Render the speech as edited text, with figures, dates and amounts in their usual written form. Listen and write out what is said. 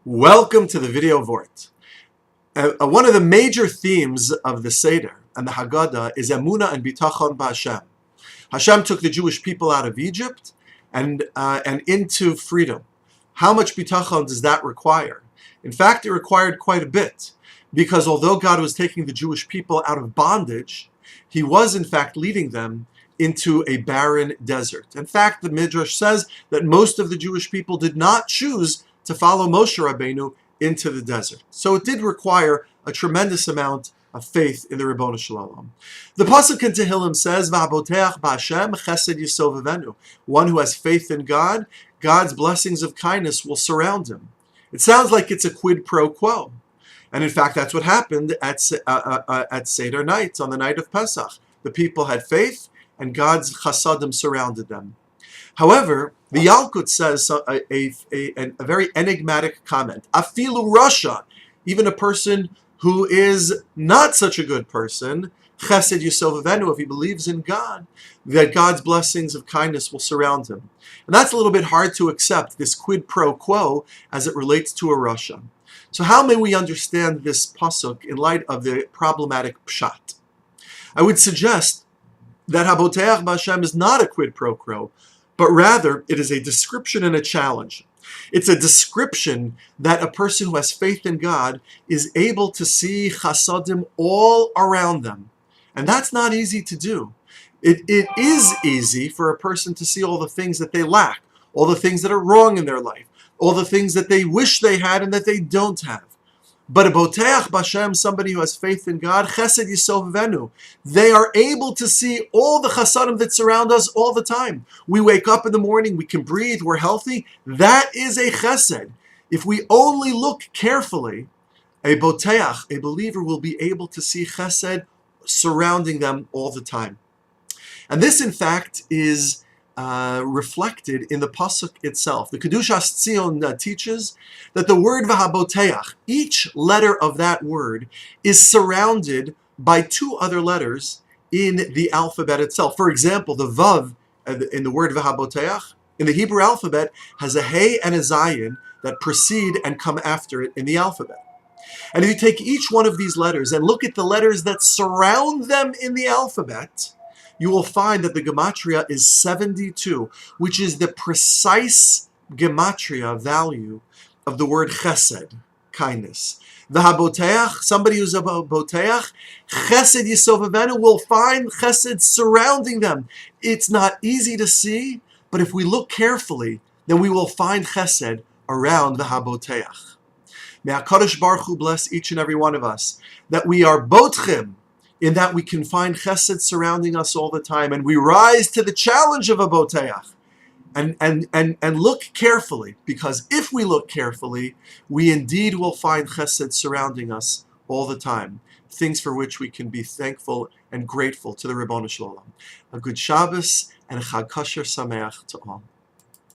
Welcome to the video Vort. One of the major themes of the Seder and the Haggadah is Emunah and Bitachon b'Hashem. Hashem took the Jewish people out of Egypt and into freedom. How much Bitachon does that require? In fact, it required quite a bit, because although God was taking the Jewish people out of bondage, He was in fact leading them into a barren desert. In fact, the Midrash says that most of the Jewish people did not choose to follow Moshe Rabbeinu into the desert. So it did require a tremendous amount of faith in the Ribbono Shel Olam. The pasuk in Tehillim says, "V'haboteach b'Hashem chesed yisovevenu." One who has faith in God, God's blessings of kindness will surround him. It sounds like it's a quid pro quo, and in fact, that's what happened at Seder night, on the night of Pesach. The people had faith, and God's chasadim surrounded them. However, the Yalkut says a very enigmatic comment. Afilu Rasha, even a person who is not such a good person, chesed yisovevenu, if he believes in God, that God's blessings of kindness will surround him. And that's a little bit hard to accept, this quid pro quo, as it relates to a Rasha. So how may we understand this pasuk in light of the problematic pshat? I would suggest that Haboteach b'Hashem is not a quid pro quo, but rather it is a description and a challenge. It's a description that a person who has faith in God is able to see chasadim all around them. And that's not easy to do. It is easy for a person to see all the things that they lack, all the things that are wrong in their life, all the things that they wish they had and that they don't have. But a boteach b'Hashem, somebody who has faith in God, chesed yisovevenu, they are able to see all the chasadim that surround us all the time. We wake up in the morning, we can breathe, we're healthy. That is a chesed. If we only look carefully, a boteach, a believer, will be able to see chesed surrounding them all the time. And this, in fact, is reflected in the pasuk itself. The Kedushas Tzion teaches that the word v'haboteach, each letter of that word, is surrounded by two other letters in the alphabet itself. For example, the vav in the word v'haboteach in the Hebrew alphabet has a hey and a zayin that precede and come after it in the alphabet. And if you take each one of these letters and look at the letters that surround them in the alphabet, you will find that the gematria is 72, which is the precise gematria value of the word chesed, kindness. The haboteach, somebody who's a boteach, chesed yisovevenu, will find chesed surrounding them. It's not easy to see, but if we look carefully, then we will find chesed around the haboteach. May HaKadosh Baruch Hu bless each and every one of us, that we are botchim, in that we can find chesed surrounding us all the time, and we rise to the challenge of a boteach, and look carefully, because if we look carefully, we indeed will find chesed surrounding us all the time, things for which we can be thankful and grateful to the Ribbono Shel Olam. A good Shabbos and a Chag Kosher Sameach to all.